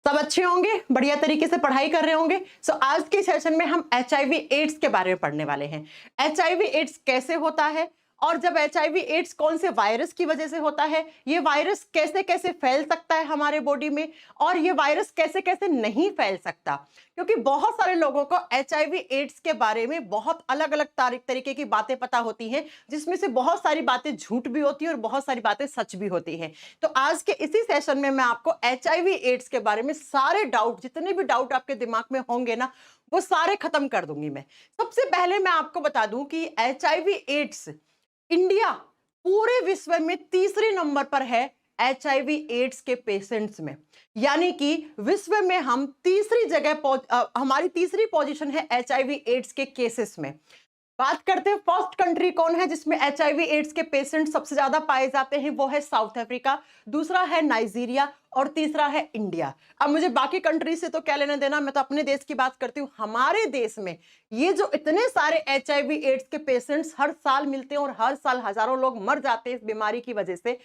सब अच्छे होंगे, बढ़िया तरीके से पढ़ाई कर रहे होंगे। आज के सेशन में हम एचआईवी एड्स के बारे में पढ़ने वाले हैं। एचआईवी एड्स कैसे होता है और जब एचआईवी एड्स कौन से वायरस की वजह से होता है, ये वायरस कैसे कैसे फैल सकता है हमारे बॉडी में और ये वायरस कैसे कैसे नहीं फैल सकता। क्योंकि बहुत सारे लोगों को एचआईवी एड्स के बारे में बहुत अलग अलग तरीके की बातें पता होती हैं, जिसमें से बहुत सारी बातें झूठ भी होती है और बहुत सारी बातें सच भी होती हैं। तो आज के इसी सेशन में मैं आपको एचआईवी एड्स के बारे में सारे डाउट, जितने भी डाउट आपके दिमाग में होंगे ना, वो सारे खत्म कर दूंगी मैं। सबसे पहले मैं आपको बता दूं कि एचआईवी एड्स इंडिया पूरे विश्व में तीसरे नंबर पर है एचआईवी एड्स के पेशेंट्स में। यानी कि विश्व में हम तीसरी जगह, हमारी तीसरी पोजीशन है एचआईवी एड्स के केसेस में। बात करते हैं फर्स्ट कंट्री कौन है जिसमें एचआईवी एड्स के पेशेंट सबसे ज्यादा पाए जाते हैं, वो है साउथ अफ्रीका, दूसरा है नाइजीरिया और तीसरा है इंडिया। अब मुझे बाकी कंट्री से तो क्या लेना देना, मैं तो अपने देश की बात करती हूं। हमारे देश में ये जो इतने सारे एचआईवी एड्स के पेशेंट्स हर साल मिलते हैं और हर साल हजारों लोग मर जाते हैं इस बीमारी की वजह से,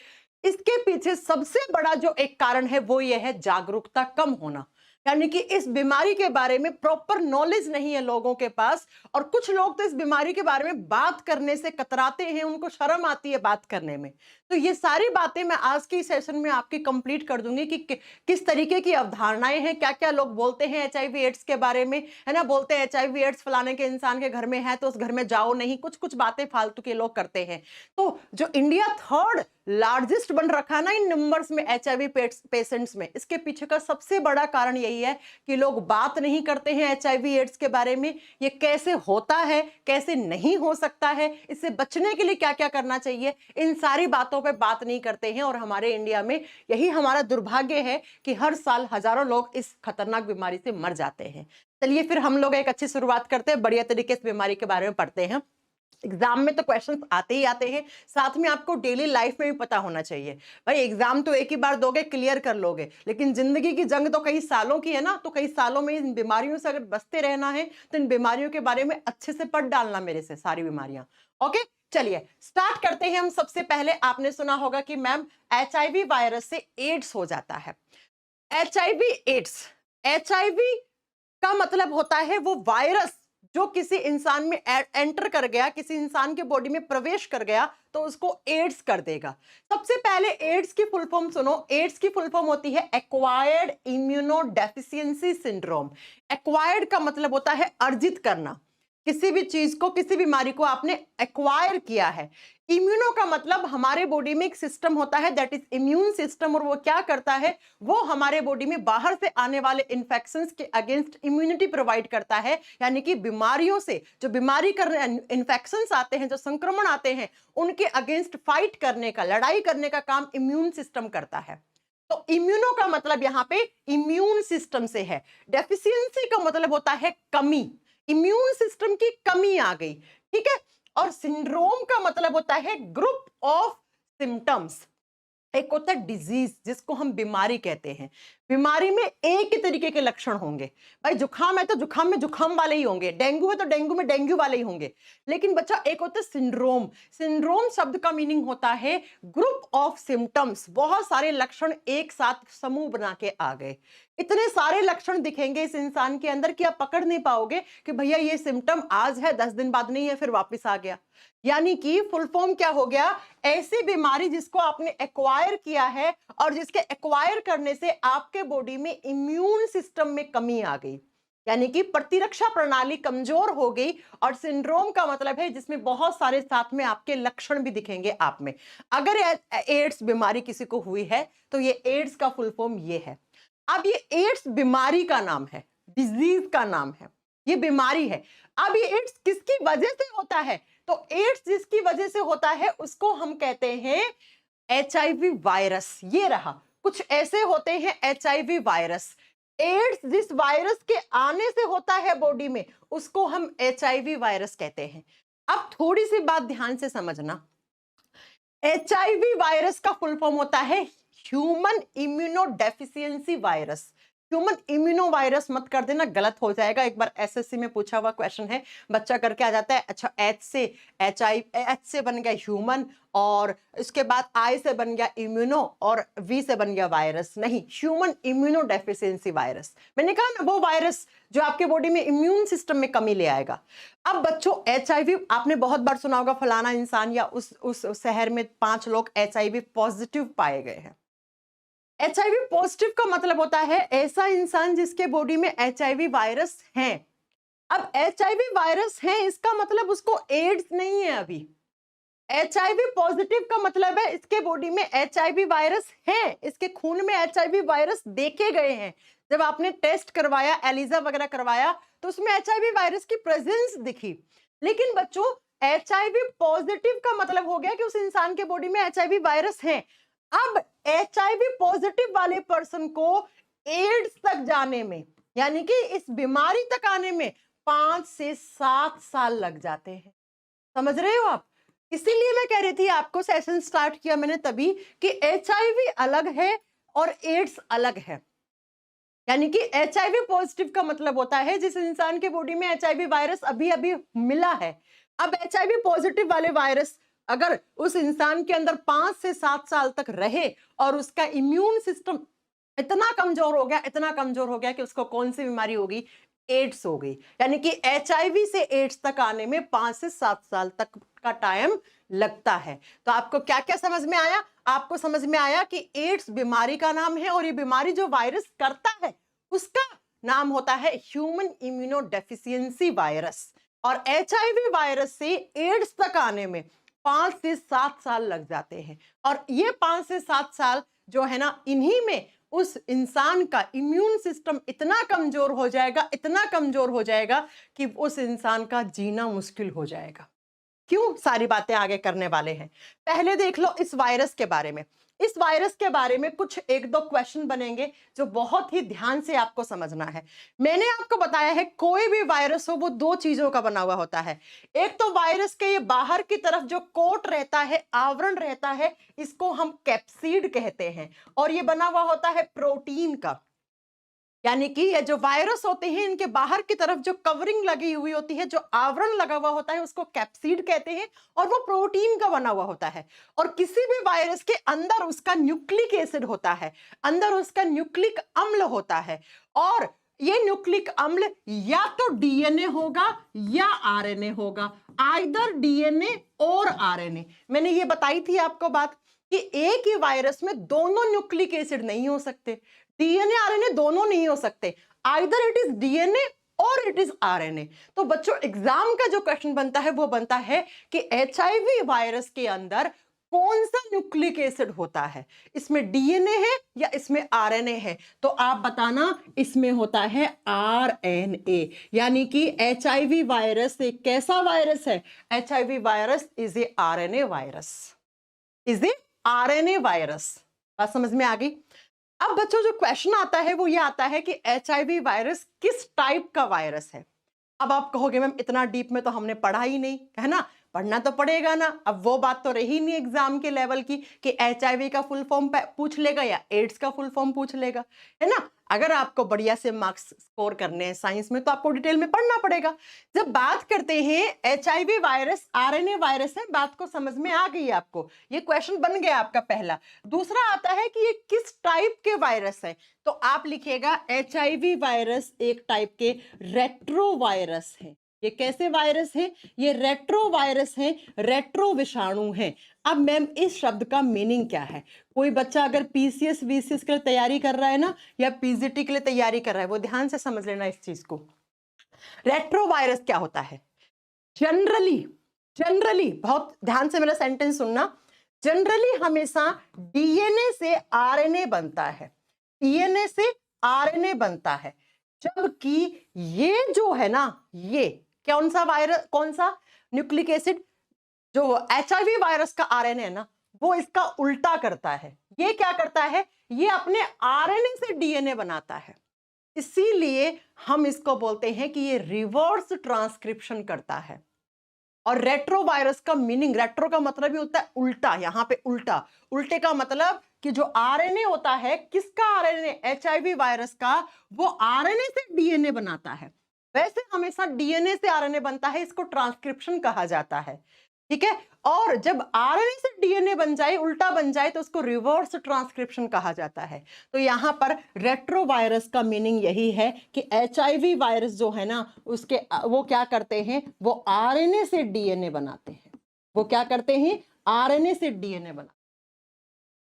इसके पीछे सबसे बड़ा जो एक कारण है वो ये है जागरूकता कम होना। यानी कि इस बीमारी के बारे में प्रॉपर नॉलेज नहीं है लोगों के पास, और कुछ लोग तो इस बीमारी के बारे में बात करने से कतराते हैं, उनको शर्म आती है बात करने में। तो ये सारी बातें मैं आज की सेशन में आपकी कंप्लीट कर दूंगी कि किस तरीके की अवधारणाएं हैं, क्या क्या लोग बोलते हैं एचआईवी एड्स के बारे में, है ना। बोलते हैं एचआईवी एड्स फलाने के इंसान के घर में है तो उस घर में जाओ नहीं, कुछ कुछ बातें फालतू के लोग करते हैं। तो जो इंडिया थर्ड लार्जेस्ट बन रखा ना इन नंबर्स में एचआईवी पेशेंट्स में, इसके पीछे का सबसे बड़ा कारण यही है कि लोग बात नहीं करते हैं एचआईवी एड्स के बारे में। ये कैसे होता है, कैसे नहीं हो सकता है, इससे बचने के लिए क्या क्या करना चाहिए, इन सारी बातों पे बात नहीं करते हैं। और हमारे इंडिया में यही हमारा दुर्भाग्य है कि हर साल हजारों लोग इस खतरनाक बीमारी से मर जाते हैं। चलिए फिर हम लोग एक अच्छी शुरुआत करते हैं, बढ़िया तरीके से बीमारी के बारे में पढ़ते हैं। एग्जाम में तो क्वेश्चंस आते ही आते हैं, साथ में आपको डेली लाइफ में भी पता होना चाहिए। भाई एग्जाम तो एक ही बार दोगे, क्लियर कर लोगे, लेकिन जिंदगी की जंग तो कई सालों की है ना। तो कई सालों में इन बीमारियों से अगर बचते रहना है तो इन बीमारियों के बारे में अच्छे से पढ़ डालना मेरे से सारी बीमारियां। ओके चलिए स्टार्ट करते हैं हम। सबसे पहले आपने सुना होगा कि मैम एचआईवी वायरस से एड्स हो जाता है। एचआईवी एड्स, एचआईवी का मतलब होता है वो वायरस जो किसी इंसान में एंटर कर गया, किसी इंसान के बॉडी में प्रवेश कर गया तो उसको एड्स कर देगा। सबसे पहले एड्स की फुल फॉर्म सुनो। एड्स की फुल फॉर्म होती है एक्वायर्ड इम्यूनोडेफिशिएंसी सिंड्रोम। एक्वायर्ड का मतलब होता है अर्जित करना, किसी भी चीज को, किसी बीमारी को आपने एक्वायर किया है। इम्यूनो का मतलब हमारे बॉडी में एक सिस्टम होता है दैट इज इम्यून सिस्टम, और वो क्या करता है, वो हमारे बॉडी में बाहर से आने वाले इन्फेक्शंस के अगेंस्ट इम्यूनिटी प्रोवाइड करता है। यानी कि बीमारियों से जो बीमारी करने इन्फेक्शंस आते हैं, जो संक्रमण आते हैं, उनके अगेंस्ट फाइट करने का, लड़ाई करने का काम इम्यून सिस्टम करता है। तो इम्यूनो का मतलब यहां पे इम्यून सिस्टम से है। डेफिशिएंसी का मतलब होता है कमी, इम्यून सिस्टम की कमी आ गई, ठीक है। और सिंड्रोम का मतलब होता है ग्रुप ऑफ सिम्टम्स। एक होता है डिजीज जिसको हम बीमारी कहते हैं। बीमारी में एक ही तरीके के लक्षण होंगे। भाई जुखाम है तो जुखाम में जुखाम वाले ही होंगे, डेंगू है तो डेंगू में डेंगू वाले ही होंगे। लेकिन बच्चा एक होता है सिंड्रोम। सिंड्रोम शब्द का मीनिंग होता है ग्रुप ऑफ सिम्टम्स। बहुत सारे लक्षण एक साथ समूह बना के आ गए। इतने सारे लक्षण दिखेंगे इस इंसान के अंदर कि आप पकड़ नहीं पाओगे कि भैया ये सिम्टम आज है, 10 दिन बाद नहीं है, फिर वापस आ गया। यानी कि फुल फॉर्म क्या हो गया, ऐसी बीमारी जिसको आपने एक्वायर किया है और जिसके एक्वायर करने से आपके बॉडी में इम्यून सिस्टम में कमी आ गई, यानी कि प्रतिरक्षा प्रणाली कमजोर हो गई। और सिंड्रोम का मतलब है जिसमें बहुत सारे साथ में आपके लक्षण भी दिखेंगे आप में। अगर एड्स बीमारी किसी को हुई है तो ये एड्स का फुल फॉर्म ये है। अब ये एड्स बीमारी का नाम है, डिजीज का नाम है, ये बीमारी है। अब ये एड्स किसकी वजह से होता है, तो एड्स जिसकी वजह से होता है उसको हम कहते हैं एचआईवी वायरस। ये रहा, कुछ ऐसे होते हैं एचआईवी वायरस। एड्स जिस वायरस के आने से होता है बॉडी में उसको हम एचआईवी वायरस कहते हैं। अब थोड़ी सी बात ध्यान से समझना, एचआईवी वायरस का फुल फॉर्म होता है human immunodeficiency virus. Human immuno virus मत कर देना, गलत हो जाएगा। एक बार एसएससी में पूछा हुआ क्वेश्चन है, बच्चा करके आ जाता है, अच्छा एच से बन गया ह्यूमन, और इसके बाद आई से बन गया इम्यूनो, और वी से बन गया वायरस। नहीं, ह्यूमन इम्यूनो डेफिशिएंसी वायरस। मैंने कहा ना, वो वायरस जो आपके बॉडी में इम्यून सिस्टम में कमी ले आएगा। अब बच्चों, HIV आपने बहुत बार सुना होगा, फलाना इंसान या उस शहर में 5 लोग HIV पॉजिटिव पाए गए हैं। HIV पॉजिटिव का मतलब होता है ऐसा इंसान जिसके बॉडी में HIV वायरस है। अब HIV वायरस है इसका मतलब उसको एड्स नहीं है अभी। HIV पॉजिटिव का मतलब है इसके बॉडी में HIV वायरस है, इसके खून में HIV वायरस देखे गए हैं। जब आपने टेस्ट करवाया, एलिजा वगैरह करवाया, तो उसमें HIV वायरस की प्रेजेंस दिखी। लेकिन बच्चों, HIV पॉजिटिव का मतलब हो गया कि उस इंसान के बॉडी में HIV वायरस है। अब HIV पॉजिटिव वाले पर्सन को एड्स तक जाने में, यानी कि इस बीमारी तक आने में 5 से 7 साल लग जाते हैं। समझ रहे हो आप? इसीलिए मैं कह रही थी, आपको सेशन स्टार्ट किया मैंने तभी कि HIV अलग है और एड्स अलग है। यानी कि HIV पॉजिटिव का मतलब होता है जिस इंसान के बॉडी में HIV वायरस अभी अभी मिला है। अब HIV पॉजिटिव वाले वायरस अगर उस इंसान के अंदर 5 से 7 साल तक रहे और उसका इम्यून सिस्टम इतना कमजोर हो गया, इतना कमजोर हो गया कि उसको कौन सी बीमारी होगी? एड्स हो गई। यानी कि HIV से एड्स तक आने में 5 से 7 साल तक का टाइम लगता है। तो आपको क्या क्या समझ में आया? आपको समझ में आया कि एड्स बीमारी का नाम है, और ये बीमारी जो वायरस करता है उसका नाम होता है ह्यूमन इम्यूनो डेफिशिएंसी वायरस। और HIV वायरस से एड्स तक आने में 5 से 7 साल लग जाते हैं। और ये 5 से 7 साल जो है ना, इन्हीं में उस इंसान का इम्यून सिस्टम इतना कमजोर हो जाएगा, इतना कमजोर हो जाएगा कि उस इंसान का जीना मुश्किल हो जाएगा। क्यों? सारी बातें आगे करने वाले हैं। पहले देख लो इस वायरस के बारे में। इस वायरस के बारे में कुछ 1-2 क्वेश्चन बनेंगे जो बहुत ही ध्यान से आपको समझना है। मैंने आपको बताया है कोई भी वायरस हो वो 2 चीजों का बना हुआ होता है। एक तो वायरस के ये बाहर की तरफ जो कोट रहता है, आवरण रहता है, इसको हम कैप्सिड कहते हैं, और ये बना हुआ होता है प्रोटीन का। यानी कि ये जो वायरस होते हैं इनके बाहर की तरफ जो कवरिंग लगी हुई होती है, जो आवरण लगा हुआ होता है, उसको कैप्सिड कहते हैं, और वो प्रोटीन का बना हुआ होता है। और किसी भी वायरस के अंदर उसका न्यूक्लिक एसिड होता है, अंदर उसका न्यूक्लिक अम्ल होता है, और ये न्यूक्लिक अम्ल या तो डीएनए होगा या आरएनए होगा, आइदर डीएनए और आरएनए। मैंने ये बताई थी आपको बात कि एक ही वायरस में दोनों न्यूक्लिक एसिड नहीं हो सकते, डीएनए आरएनए दोनों नहीं हो सकते, आइदर इट इज डीएनए और इट इज आरएनए। तो बच्चों, एग्जाम का जो क्वेश्चन बनता है वो बनता है कि एचआईवी वायरस के अंदर कौन सा न्यूक्लिक एसिड होता है, इसमें डीएनए है या इसमें आरएनए है? तो आप बताना, इसमें होता है आरएनए। यानी कि एचआईवी वायरस एक कैसा वायरस है? HIV virus is a RNA virus, is a RNA virus. बात समझ में आ गई? अब बच्चों, जो क्वेश्चन आता है वो ये आता है कि एचआईवी वायरस किस टाइप का वायरस है। अब आप कहोगे मैम इतना डीप में तो हमने पढ़ा ही नहीं, है ना? पढ़ना तो पड़ेगा ना। अब वो बात तो रही नहीं एग्जाम के लेवल की कि एचआईवी का फुल फॉर्म पूछ लेगा या एड्स का फुल फॉर्म पूछ लेगा, है ना? अगर आपको बढ़िया से मार्क्स स्कोर करने हैं साइंस में तो आपको डिटेल में पढ़ना पड़ेगा। जब बात करते हैं एचआईवी वायरस आरएनए वायरस है, बात को समझ में आ गई आपको? ये क्वेश्चन बन गया आपका पहला। दूसरा आता है कि ये किस टाइप के वायरस है, तो आप लिखिएगा एचआईवी वायरस एक टाइप के रेट्रो वायरस है। ये कैसे वायरस है? ये रेट्रो वायरस है, रेट्रो विषाणु है। अब मैम इस शब्द का मीनिंग क्या है? कोई बच्चा अगर पीसीएस वीसीएस के लिए तैयारी कर रहा है ना, या पीजीटी के लिए तैयारी कर रहा है, वो ध्यान से समझ लेना इस चीज को। रेट्रो वायरस क्या होता है? जनरली बहुत ध्यान से मेरा सेंटेंस सुनना, जनरली हमेशा डीएनए से आरएनए बनता है, डीएनए से आरएनए बनता है, जबकि ये जो है ना, ये कौन सा वायरस, कौन सा न्यूक्लिक एसिड, जो एचआईवी वायरस का आरएनए है ना, वो इसका उल्टा करता है। ये क्या करता है? ये अपने आरएनए से डीएनए बनाता है, इसीलिए हम इसको बोलते हैं कि ये रिवर्स ट्रांसक्रिप्शन करता है। और रेट्रो वायरस का मीनिंग, रेट्रो का मतलब ही होता है उल्टा, यहां पे उल्टा, उल्टे का मतलब कि जो आरएनए होता है, किसका आरएनए, एचआईवी वायरस का, वो आरएनए से डीएनए बनाता है। वैसे हमेशा डीएनए से आरएनए बनता है, इसको ट्रांसक्रिप्शन कहा जाता है, ठीक है। और जब आरएनए से डीएनए बन जाए, उल्टा बन जाए, तो उसको रिवर्स ट्रांसक्रिप्शन कहा जाता है। तो यहां पर रेट्रोवायरस का मीनिंग यही है कि एचआईवी वायरस जो है ना, उसके वो क्या करते हैं, वो आरएनए से डीएनए बनाते हैं। वो क्या करते हैं, आरएनए से डीएनए बनाते हैं।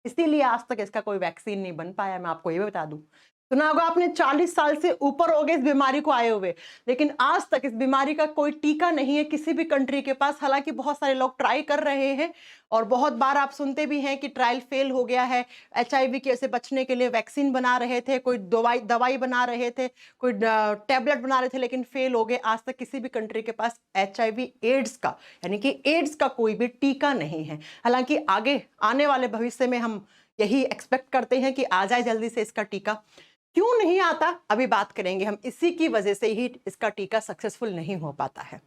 इसीलिए आज तक इसका कोई वैक्सीन नहीं बन पाया, मैं आपको ये बता दूं। सुना होगा आपने, 40 साल से ऊपर हो गए इस बीमारी को आए हुए, लेकिन आज तक इस बीमारी का कोई टीका नहीं है किसी भी कंट्री के पास। हालांकि बहुत सारे लोग ट्राई कर रहे हैं और बहुत बार आप सुनते भी हैं कि ट्रायल फेल हो गया है। एचआईवी के से बचने के लिए वैक्सीन बना रहे थे, कोई दवाई बना रहे थे, कोई टैबलेट बना रहे थे, लेकिन फेल हो गए। आज तक किसी भी कंट्री के पास एचआईवी एड्स का, यानी कि एड्स का कोई भी टीका नहीं है। हालांकि आगे आने वाले भविष्य में हम यही एक्सपेक्ट करते हैं कि आ जाए जल्दी से इसका टीका। क्यों नहीं आता, अभी बात करेंगे हम। इसी की वजह से ही इसका टीका सक्सेसफुल नहीं हो पाता है।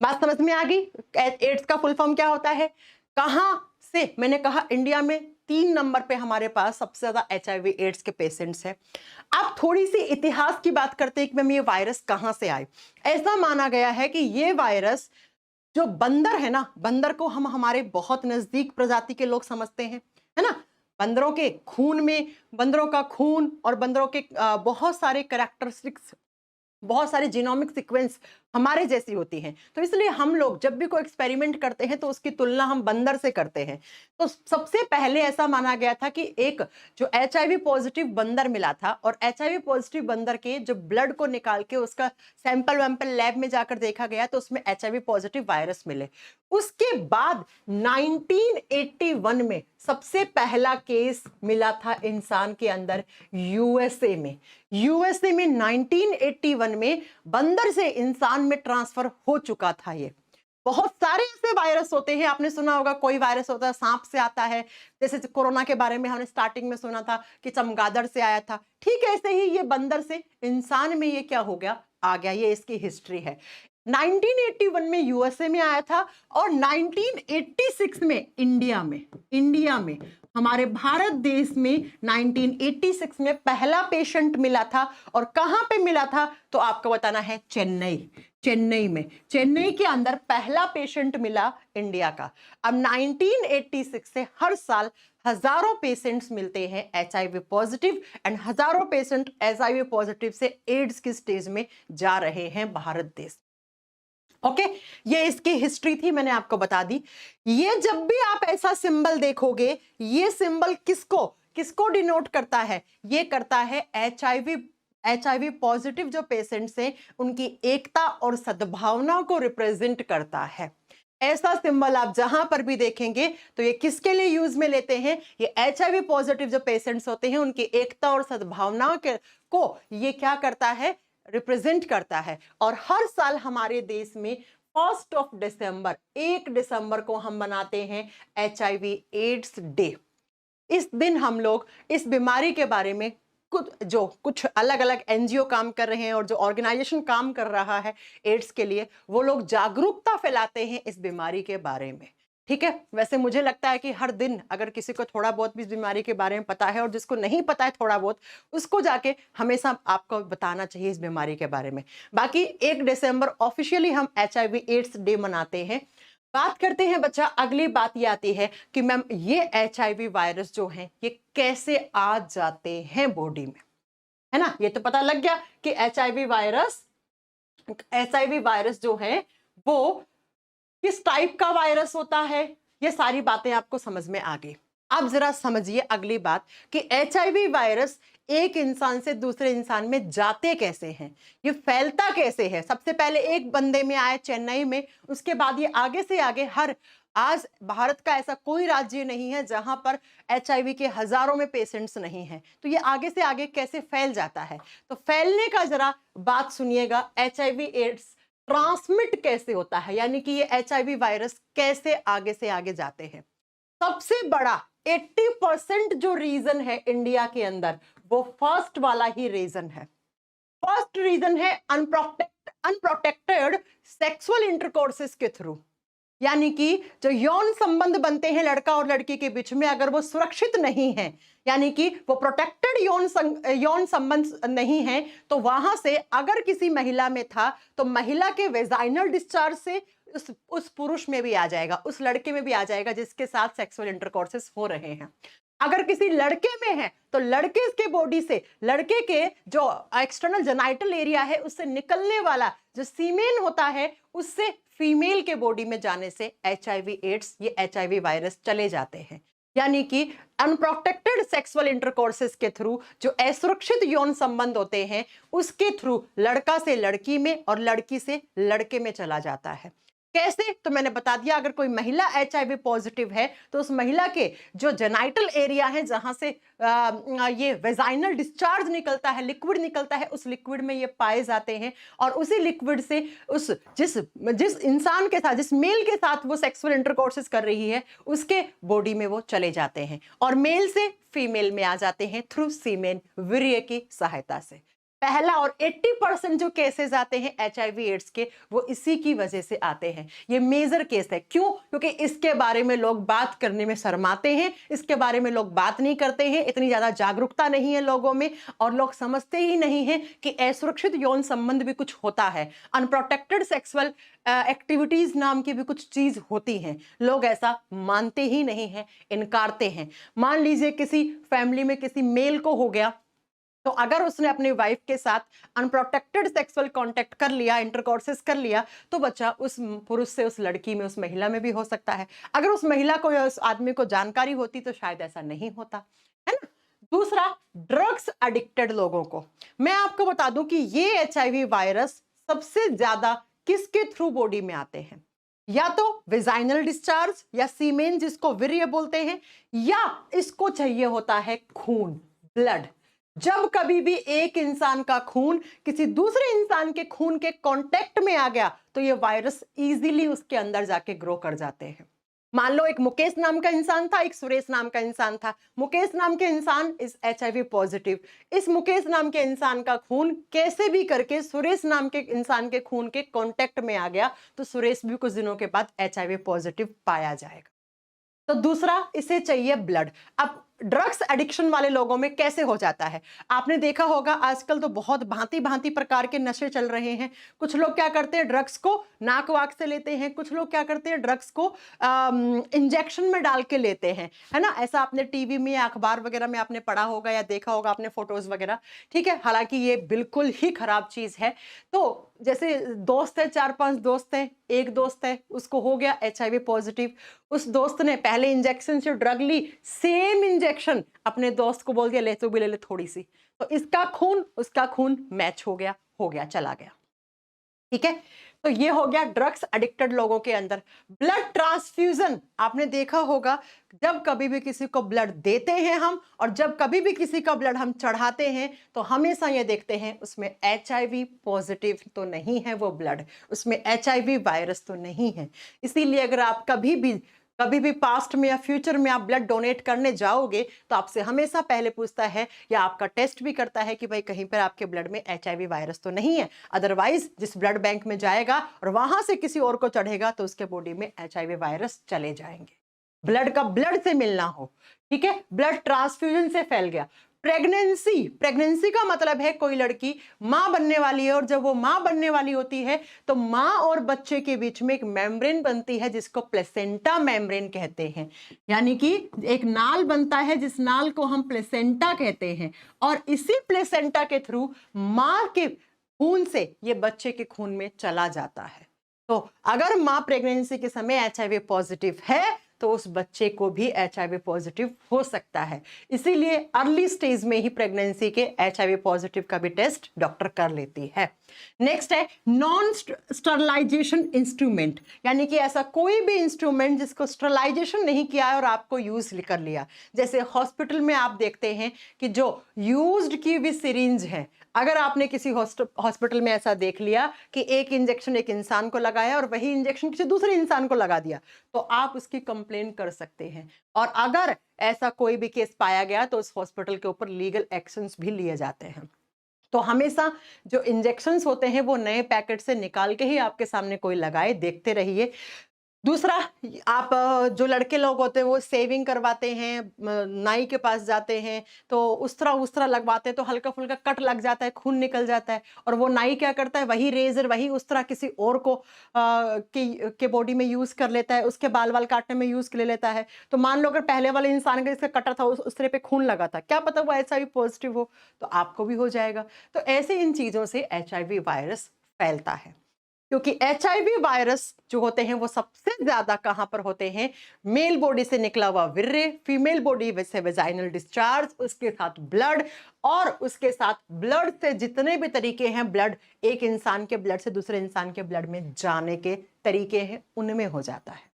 बात समझ में आ गई? एड्स का फुल फॉर्म क्या होता है, कहां से? मैंने कहा इंडिया में 3 नंबर पे हमारे पास सबसे ज्यादा एचआईवी एड्स के पेशेंट्स हैं। अब थोड़ी सी इतिहास की बात करते हैं कि मैम ये वायरस कहां से आए। ऐसा माना गया है कि ये वायरस, जो बंदर है ना, बंदर को हम हमारे बहुत नजदीक प्रजाति के लोग समझते हैं, है ना। बंदरों के खून में, बंदरों का खून और बंदरों के बहुत सारे कैरेक्टरिस्टिक्स, बहुत सारे जीनोमिक सीक्वेंस हमारे जैसी होती हैं। तो इसलिए हम लोग जब भी कोई एक्सपेरिमेंट करते हैं तो उसकी तुलना हम बंदर से करते हैं। तो सबसे पहले ऐसा माना गया था कि एक जो एचआईवी पॉजिटिव बंदर मिला था, और एचआईवी पॉजिटिव बंदर के जो ब्लड को निकाल के उसका सैंपल वैंपल लैब में जाकर देखा गया तो उसमें एचआईवी पॉजिटिव वायरस मिले। उसके बाद 1981 में सबसे पहला केस मिला था इंसान के अंदर, यूएसए में। यूएसए में 1981 में बंदर से इंसान में ट्रांसफर हो चुका था। ये बहुत सारे ऐसे वायरस होते हैं, आपने सुना होगा, कोई वायरस होता है सांप से आता है, जैसे कोरोना के बारे में हमने स्टार्टिंग में सुना था कि चमगादड़ से आया था। ठीक है, ऐसे ही ये बंदर से इंसान में ये क्या हो गया, आ गया। ये इसकी हिस्ट्री है। 1981 में यूएसए में आया था और 1986 में इंडिया में हमारे भारत देश में 1986 में पहला पेशेंट मिला था। और कहां पे मिला था तो आपको बताना है, चेन्नई में। चेन्नई के अंदर पहला पेशेंट मिला इंडिया का। अब 1986 से हर साल हजारों पेशेंट्स मिलते हैं एचआईवी पॉजिटिव, एंड हजारों पेशेंट एचआईवी पॉजिटिव से एड्स की स्टेज में जा रहे हैं भारत देश। ओके, ये इसकी हिस्ट्री थी, मैंने आपको बता दी। ये जब भी आप ऐसा सिंबल देखोगे, ये सिंबल किसको डिनोट करता है, ये करता है एचआईवी पॉजिटिव जो पेशेंट्स हैं उनकी एकता और सद्भावना को रिप्रेजेंट करता है। ऐसा सिंबल आप जहां पर भी देखेंगे तो ये किसके लिए यूज में लेते हैं, ये एचआईवी पॉजिटिव जो पेशेंट्स होते हैं उनकी एकता और सद्भावना को ये क्या करता है, रिप्रेजेंट करता है। और हर साल हमारे देश में 1 दिसंबर को हम मनाते हैं एचआईवी एड्स डे। इस दिन हम लोग इस बीमारी के बारे में कुछ अलग अलग एनजीओ काम कर रहे हैं और जो ऑर्गेनाइजेशन काम कर रहा है एड्स के लिए, वो लोग जागरूकता फैलाते हैं इस बीमारी के बारे में। ठीक है, वैसे मुझे लगता है कि हर दिन अगर किसी को थोड़ा बहुत भी इस बीमारी के बारे में पता है, और जिसको नहीं पता है थोड़ा बहुत, उसको जाके हमेशा आपको बताना चाहिए इस बीमारी के बारे में। बाकी 1 दिसंबर ऑफिशियली हम एचआईवी एड्स डे मनाते हैं। बात करते हैं बच्चा, अगली बात ये आती है कि मैम ये एचआईवी वायरस जो है ये कैसे आ जाते हैं बॉडी में, है ना। ये तो पता लग गया कि एचआईवी वायरस जो है वो किस टाइप का वायरस होता है, ये सारी बातें आपको समझ में आ गई। अब जरा समझिए अगली बात कि एचआईवी वायरस एक इंसान से दूसरे इंसान में जाते कैसे हैं, ये फैलता कैसे है। सबसे पहले एक बंदे में आया चेन्नई में, उसके बाद ये आगे से आगे आज भारत का ऐसा कोई राज्य नहीं है जहां पर एचआईवी के हजारों में पेशेंट्स नहीं हैं। तो ये आगे से आगे कैसे फैल जाता है, तो फैलने का जरा बात सुनिएगा। एचआईवी एड्स ट्रांसमिट कैसे होता है, यानी कि ये एचआईवी वायरस कैसे आगे से आगे जाते हैं। सबसे बड़ा 80% जो रीजन है इंडिया के अंदर, वो फर्स्ट वाला ही रीजन है। फर्स्ट रीजन है अनप्रोटेक्टेड सेक्सुअल इंटरकोर्सेस के थ्रू, यानी कि जो यौन संबंध बनते हैं लड़का और लड़की के बीच में, अगर वो सुरक्षित नहीं है, यानी कि वो प्रोटेक्टेड यौन संबंध नहीं है, तो वहां से अगर किसी महिला में था तो महिला के वेजाइनल डिस्चार्ज से उस पुरुष में भी आ जाएगा, उस लड़के में भी आ जाएगा जिसके साथ सेक्सुअल इंटरकोर्सेस हो रहे हैं। अगर किसी लड़के में है तो लड़के के बॉडी से, लड़के के जो एक्सटर्नल जेनाइटल एरिया है उससे निकलने वाला जो सीमेन होता है, उससे फीमेल के बॉडी में जाने से एचआईवी एड्स, ये एचआईवी वायरस चले जाते हैं। यानी कि अनप्रोटेक्टेड सेक्सुअल इंटरकोर्सेस के थ्रू जो असुरक्षित यौन संबंध होते हैं, उसके थ्रू लड़का से लड़की में और लड़की से लड़के में चला जाता है। कैसे? तो मैंने बता दिया, अगर कोई महिला एचआईवी पॉजिटिव है तो उस महिला के जो जेनाइटल एरिया है, जहां से ये वेजाइनल डिस्चार्ज निकलता है, लिक्विड निकलता है, उस लिक्विड में ये पाए जाते हैं और उसी लिक्विड से उस जिस इंसान के साथ, जिस मेल के साथ वो सेक्सुअल इंटरकोर्सेस कर रही है, उसके बॉडी में वो चले जाते हैं और मेल से फीमेल में आ जाते हैं थ्रू सीमेन, वीर्य की सहायता से। पहला और 80% जो केसेस आते हैं एचआईवी एड्स के, वो इसी की वजह से आते हैं। ये मेजर केस है। क्यों? क्योंकि इसके बारे में लोग बात करने में शर्माते हैं, इसके बारे में लोग बात नहीं करते हैं, इतनी ज्यादा जागरूकता नहीं है लोगों में, और लोग समझते ही नहीं है कि असुरक्षित यौन संबंध भी कुछ होता है, अनप्रोटेक्टेड सेक्सुअल एक्टिविटीज नाम की भी कुछ चीज होती हैं। लोग ऐसा मानते ही नहीं है, इनकारते हैं। मान लीजिए किसी फैमिली में किसी मेल को हो गया, तो अगर उसने अपनी वाइफ के साथ अनप्रोटेक्टेड सेक्सुअल कांटेक्ट कर लिया, इंटरकोर्सेस कर लिया, तो बच्चा उस पुरुष से उस लड़की में, उस महिला में भी हो सकता है। अगर उस महिला को या उस आदमी को जानकारी होती तो शायद ऐसा नहीं होता, है ना। दूसरा, ड्रग्स एडिक्टेड लोगों को मैं आपको बता दूं कि ये एचआईवी वायरस सबसे ज्यादा किसके थ्रू बॉडी में आते हैं? या तो वेजाइनल डिस्चार्ज या सीमेन, जिसको वीर्य बोलते हैं, या इसको चाहिए होता है खून, ब्लड। जब कभी भी एक इंसान का खून किसी दूसरे इंसान के खून के कांटेक्ट में आ गया तो ये वायरस इजीली उसके अंदर जाके ग्रो कर जाते हैं। मान लो एक मुकेश नाम का इंसान था, एक सुरेश नाम का इंसान था। मुकेश नाम के इंसान इस एचआईवी पॉजिटिव, इस मुकेश नाम के इंसान का खून कैसे भी करके सुरेश नाम के इंसान के खून के कांटेक्ट में आ गया तो सुरेश भी कुछ दिनों के बाद एचआईवी पॉजिटिव पाया जाएगा। तो दूसरा, इसे चाहिए ब्लड। अब ड्रग्स एडिक्शन वाले लोगों में कैसे हो जाता है? आपने देखा होगा आजकल तो बहुत भांति भांति प्रकार के नशे चल रहे हैं। कुछ लोग क्या करते हैं, ड्रग्स को नाक वाक से लेते हैं, कुछ लोग क्या करते हैं, ड्रग्स को इंजेक्शन में डाल के लेते हैं, है ना। ऐसा आपने टीवी में या अखबार वगैरह में आपने पढ़ा होगा या देखा होगा आपने फोटोज वगैरह, ठीक है। हालांकि ये बिल्कुल ही खराब चीज है। तो जैसे दोस्त है, 4-5 दोस्त हैं, एक दोस्त है उसको हो गया एचआईवी पॉजिटिव, उस दोस्त ने पहले इंजेक्शन से ड्रग ली, सेम इंजेक्शन अपने दोस्त को बोल दिया ले तू भी ले ले थोड़ी सी, तो इसका खून उसका खून मैच हो गया चला गया, ठीक है। तो ये हो गया ड्रग्स एडिक्टेड लोगों के अंदर। ब्लड ट्रांसफ्यूजन आपने देखा होगा, जब कभी भी किसी को ब्लड देते हैं हम और जब कभी भी किसी का ब्लड हम चढ़ाते हैं तो हमेशा ये देखते हैं उसमें एचआईवी पॉजिटिव तो नहीं है वो ब्लड, उसमें एचआईवी वायरस तो नहीं है। इसीलिए अगर आप कभी भी पास्ट में या फ्यूचर में आप ब्लड डोनेट करने जाओगे तो आपसे हमेशा पहले पूछता है या आपका टेस्ट भी करता है कि भाई कहीं पर आपके ब्लड में एचआईवी वायरस तो नहीं है। अदरवाइज जिस ब्लड बैंक में जाएगा और वहां से किसी और को चढ़ेगा तो उसके बॉडी में एचआईवी वायरस चले जाएंगे। ब्लड का ब्लड से मिलना हो, ठीक है, ब्लड ट्रांसफ्यूजन से फैल गया। प्रेगनेंसी का मतलब है कोई लड़की मां बनने वाली है और जब वो मां बनने वाली होती है तो मां और बच्चे के बीच में एक मेम्ब्रेन बनती है जिसको प्लेसेंटा मेम्ब्रेन कहते हैं। यानी कि एक नाल बनता है जिस नाल को हम प्लेसेंटा कहते हैं और इसी प्लेसेंटा के थ्रू मां के खून से ये बच्चे के खून में चला जाता है। तो अगर मां प्रेगनेंसी के समय एचआईवी पॉजिटिव है तो उस बच्चे को भी एचआईवी पॉजिटिव हो सकता है। इसीलिए अर्ली स्टेज में ही प्रेगनेंसी के एचआईवी पॉजिटिव का भी टेस्ट डॉक्टर कर लेती है। नेक्स्ट है नॉन स्टरलाइजेशन इंस्ट्रूमेंट, यानी कि ऐसा कोई भी इंस्ट्रूमेंट जिसको स्टरलाइजेशन नहीं किया है और आपको यूज कर लिया। जैसे हॉस्पिटल में आप देखते हैं कि जो यूज्ड की हुई सिरिंज है, अगर आपने किसी हॉस्पिटल में ऐसा देख लिया कि एक इंजेक्शन एक इंसान को लगाया और वही इंजेक्शन किसी दूसरे इंसान को लगा दिया तो आप उसकी कंप्लेन कर सकते हैं और अगर ऐसा कोई भी केस पाया गया तो उस हॉस्पिटल के ऊपर लीगल एक्शंस भी लिए जाते हैं। तो हमेशा जो इंजेक्शंस होते हैं वो नए पैकेट से निकाल के ही आपके सामने कोई लगाए, देखते रहिए। दूसरा, आप जो लड़के लोग होते हैं वो सेविंग करवाते हैं, नाई के पास जाते हैं तो उस तरह लगवाते हैं तो हल्का फुल्का कट लग जाता है, खून निकल जाता है, और वो नाई क्या करता है, वही रेजर वही उस तरह किसी और को के बॉडी में यूज कर लेता है, उसके बाल वाल काटने में यूज कर लेता है। तो मान लो अगर पहले वाले इंसान का जिसका कटर था उस तरह पे खून लगा था, क्या पता वो HIV पॉजिटिव हो, तो आपको भी हो जाएगा। तो ऐसे इन चीजों से HIV वायरस फैलता है, क्योंकि HIV वायरस जो होते हैं वो सबसे ज्यादा कहां पर होते हैं, मेल बॉडी से निकला हुआ वीर्य, फीमेल बॉडी से वेजाइनल डिस्चार्ज, उसके साथ ब्लड, और उसके साथ ब्लड से जितने भी तरीके हैं, ब्लड एक इंसान के ब्लड से दूसरे इंसान के ब्लड में जाने के तरीके हैं, उनमें हो जाता है।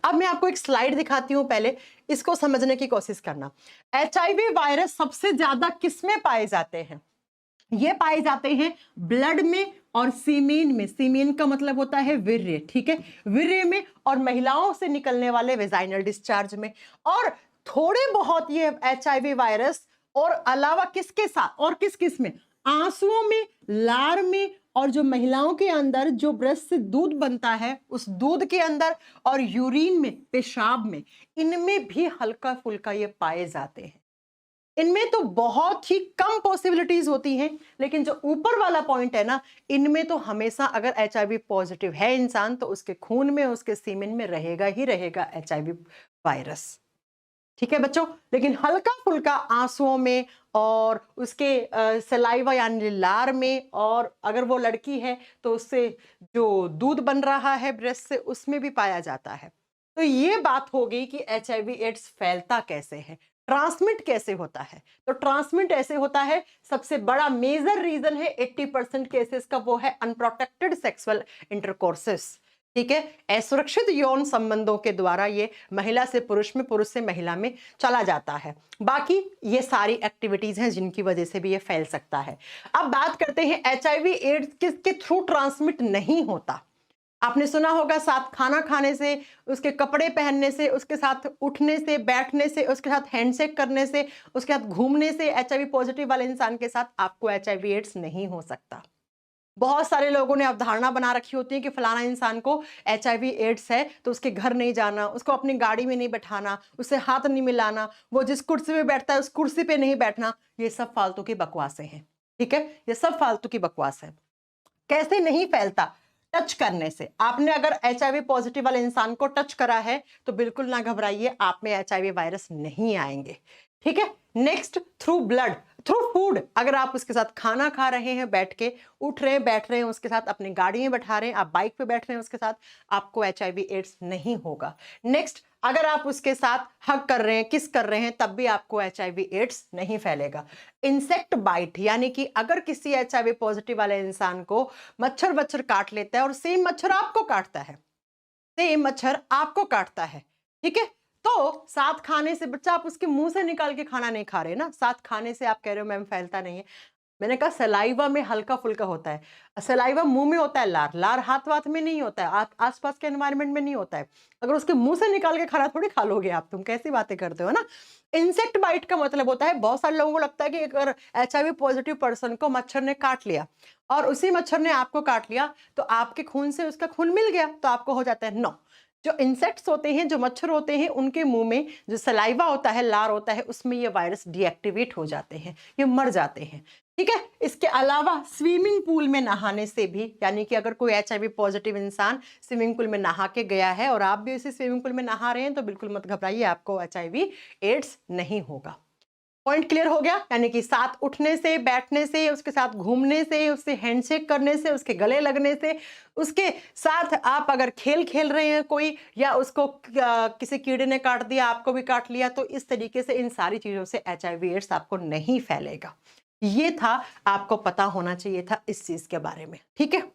अब मैं आपको एक स्लाइड दिखाती हूं, पहले इसको समझने की कोशिश करना। HIV वायरस सबसे ज्यादा किसमें पाए जाते हैं? ये पाए जाते हैं ब्लड में और सीमेन में। सीमेन का मतलब होता है वीर्य, ठीक है, वीर्य में, और महिलाओं से निकलने वाले वेजाइनल डिस्चार्ज में। और थोड़े बहुत ये HIV वायरस और अलावा किसके साथ और किस किस में, आंसुओं में, लार में, और जो महिलाओं के अंदर जो ब्रेस्ट से दूध बनता है उस दूध के अंदर, और यूरिन में, पेशाब में, इनमें भी हल्का फुल्का ये पाए जाते हैं। इनमें तो बहुत ही कम पॉसिबिलिटीज होती हैं, लेकिन जो ऊपर वाला पॉइंट है ना, इनमें तो हमेशा अगर HIV पॉजिटिव है इंसान तो उसके खून में, उसके सीमेन में रहेगा ही रहेगा HIV वायरस, ठीक है बच्चों। लेकिन हल्का फुल्का आंसुओं में और उसके सलाइवा यानी लार में, और अगर वो लड़की है तो उससे जो दूध बन रहा है ब्रेस्ट से, उसमें भी पाया जाता है। तो ये बात हो गई कि HIV एड्स फैलता कैसे है, ट्रांसमिट कैसे होता है। तो ट्रांसमिट ऐसे होता है, सबसे बड़ा मेजर रीजन है 80% केसेस का, वो है अनप्रोटेक्टेड सेक्सुअल इंटरकोर्सेस, ठीक है, असुरक्षित यौन संबंधों के द्वारा ये महिला से पुरुष में, पुरुष से महिला में चला जाता है। बाकी ये सारी एक्टिविटीज हैं जिनकी वजह से भी ये फैल सकता है। अब बात करते हैं HIV एड्स किसके थ्रू ट्रांसमिट नहीं होता। आपने सुना होगा, साथ खाना खाने से, उसके कपड़े पहनने से, उसके साथ उठने से, बैठने से, उसके साथ हैंडशेक करने से, उसके साथ घूमने से HIV पॉजिटिव वाले इंसान के साथ आपको HIV एड्स नहीं हो सकता। बहुत सारे लोगों ने अवधारणा बना रखी होती है कि फलाना इंसान को HIV एड्स है तो उसके घर नहीं जाना, उसको अपनी गाड़ी में नहीं बैठाना, उससे हाथ नहीं मिलाना, वो जिस कुर्सी पे बैठता है उस कुर्सी पे नहीं बैठना। ये सब फालतू की बकवासें हैं, ठीक है, ये सब फालतू की बकवास है। कैसे नहीं फैलता? टच करने से। आपने अगर HIV पॉजिटिव वाले इंसान को टच करा है तो बिल्कुल ना घबराइए, आप में HIV वायरस नहीं आएंगे, ठीक है। Next, through blood, through food. अगर आप उसके साथ खाना खा रहे हैं, बैठ के उठ रहे हैं, बैठ रहे हैं उसके साथ, अपनी गाड़ी में बैठा रहे हैं, आप बाइक पे बैठ रहे हैं उसके साथ, आपको HIV एड्स नहीं होगा। नेक्स्ट, अगर आप उसके साथ हग कर रहे हैं, किस कर रहे हैं, तब भी आपको HIV एड्स नहीं फैलेगा। इंसेक्ट बाइट, यानी कि अगर किसी HIV पॉजिटिव वाले इंसान को मच्छर वच्छर काट लेता है और सेम मच्छर आपको काटता है, सेम मच्छर आपको काटता है, ठीक है, तो साथ खाने से, बच्चा आप उसके मुंह से निकाल के खाना नहीं खा रहे ना, साथ खाने से आप कह रहे हो मैम फैलता नहीं है। मैंने कहा सलाइवा में हल्का फुल्का होता है, सलाइवा मुंह में होता है, लार लार हाथ वाथ में नहीं होता है, आसपास के एनवायरनमेंट में नहीं होता है। अगर उसके मुंह से निकाल के खाना थोड़ी खा लोगे आप, तुम कैसी बातें करते हो ना। इंसेक्ट बाइट का मतलब होता है, बहुत सारे लोगों को लगता है कि अगर HIV पॉजिटिव पर्सन को मच्छर ने काट लिया और उसी मच्छर ने आपको काट लिया तो आपके खून से उसका खून मिल गया तो आपको हो जाता है। नो, जो इंसेक्ट्स होते हैं, जो मच्छर होते हैं, उनके मुंह में जो सलाइवा होता है, लार होता है, उसमें ये वायरस डीएक्टिवेट हो जाते हैं, ये मर जाते हैं, ठीक है। इसके अलावा स्विमिंग पूल में नहाने से भी, यानी कि अगर कोई HIV पॉजिटिव इंसान स्विमिंग पूल में नहा के गया है और आप भी उसी स्विमिंग पूल में नहा रहे हैं तो बिल्कुल मत घबराइए, आपको HIV एड्स नहीं होगा। पॉइंट क्लियर हो गया, यानी कि साथ उठने से, बैठने से, उसके साथ घूमने से, उससे हैंडशेक करने से, उसके गले लगने से, उसके साथ आप अगर खेल खेल रहे हैं कोई, या उसको किसी कीड़े ने काट दिया, आपको भी काट लिया, तो इस तरीके से इन सारी चीजों से HIV एड्स आपको नहीं फैलेगा। ये था, आपको पता होना चाहिए था इस चीज के बारे में, ठीक है।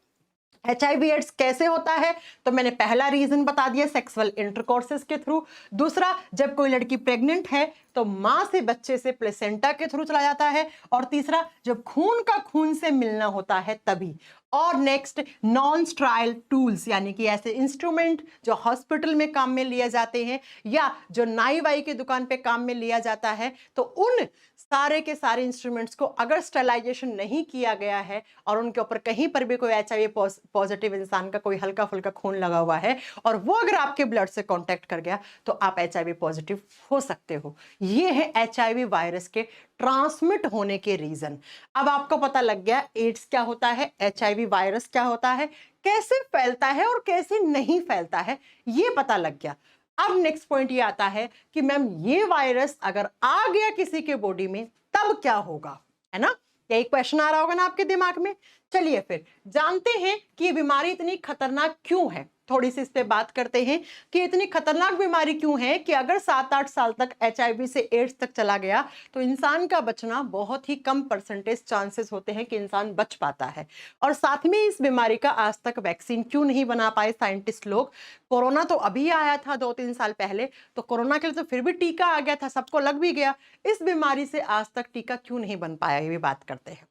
HIV एड्स कैसे होता है, तो मैंने पहला रीजन बता दिया, सेक्सुअल इंटरकोर्सेस के थ्रू। दूसरा, जब कोई लड़की प्रेग्नेंट है तो मां से बच्चे से प्लेसेंटा के थ्रू चला जाता है। और तीसरा, जब खून का खून से मिलना होता है तभी। और नेक्स्ट नॉन स्टेराइल टूल्स, यानी कि ऐसे इंस्ट्रूमेंट जो हॉस्पिटल में काम में लिए जाते हैं या जो नाई वाई की दुकान पे काम में लिया जाता है, तो उन सारे के सारे इंस्ट्रूमेंट्स को अगर स्टेलाइजेशन नहीं किया गया है और उनके ऊपर कहीं पर भी कोई HIV पॉजिटिव इंसान का कोई हल्का फुल्का खून लगा हुआ है और वो अगर आपके ब्लड से कांटेक्ट कर गया तो आप HIV पॉजिटिव हो सकते हो। ये है HIV वायरस के ट्रांसमिट होने के रीजन। अब आपको पता लग गया एड्स क्या होता है, HIV वायरस क्या होता है, कैसे फैलता है और कैसे नहीं फैलता है, ये पता लग गया। अब नेक्स्ट पॉइंट ये आता है कि मैम ये वायरस अगर आ गया किसी के बॉडी में तब क्या होगा, है ना? यही क्वेश्चन आ रहा होगा ना आपके दिमाग में। चलिए फिर जानते हैं कि ये बीमारी इतनी खतरनाक क्यों है, थोड़ी सी इस पे बात करते हैं कि इतनी खतरनाक बीमारी क्यों है कि अगर 7-8 साल तक HIV से एड्स तक चला गया तो इंसान का बचना बहुत ही कम परसेंटेज चांसेस होते हैं कि इंसान बच पाता है। और साथ में इस बीमारी का आज तक वैक्सीन क्यों नहीं बना पाए साइंटिस्ट लोग। कोरोना तो अभी आया था 2-3 साल पहले, तो कोरोना के लिए तो फिर भी टीका आ गया था, सबको लग भी गया। इस बीमारी से आज तक टीका क्यों नहीं बन पाया, ये भी बात करते हैं।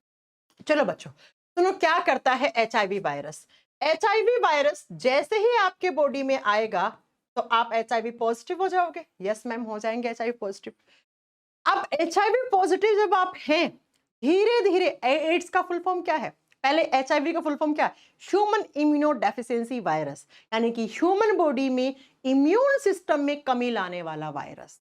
चलो बच्चों सुनो, क्या करता है HIV वायरस। HIV वायरस जैसे ही आपके बॉडी में आएगा तो आप HIV पॉजिटिव हो जाओगे। यस मैम, हो जाएंगे HIV पॉजिटिव। अब HIV पॉजिटिव जब आप हैं, धीरे धीरे एड्स का फुल फॉर्म क्या है, पहले HIV का फुल फॉर्म क्या है, ह्यूमन इम्यूनो डेफिशिएंसी वायरस, यानी कि ह्यूमन बॉडी में इम्यून सिस्टम में कमी लाने वाला वायरस।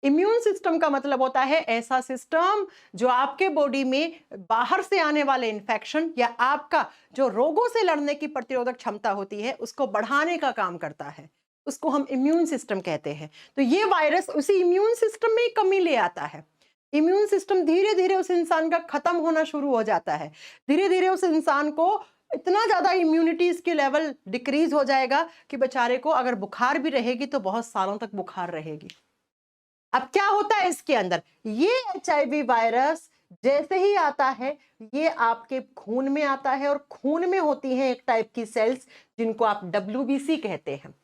इम्यून सिस्टम का मतलब होता है ऐसा सिस्टम जो आपके बॉडी में बाहर से आने वाले इंफेक्शन या आपका जो रोगों से लड़ने की प्रतिरोधक क्षमता होती है उसको बढ़ाने का काम करता है, उसको हम इम्यून सिस्टम कहते हैं। तो ये वायरस उसी इम्यून सिस्टम में कमी ले आता है। इम्यून सिस्टम धीरे धीरे उस इंसान का खत्म होना शुरू हो जाता है, धीरे धीरे उस इंसान को इतना ज्यादा इम्यूनिटी इसके लेवल डिक्रीज हो जाएगा कि बेचारे को अगर बुखार भी रहेगी तो बहुत सालों तक बुखार रहेगी। अब क्या होता है इसके अंदर, ये HIV वायरस जैसे ही आता है ये आपके खून में आता है और खून में होती हैं एक टाइप की सेल्स जिनको आप WBC कहते हैं,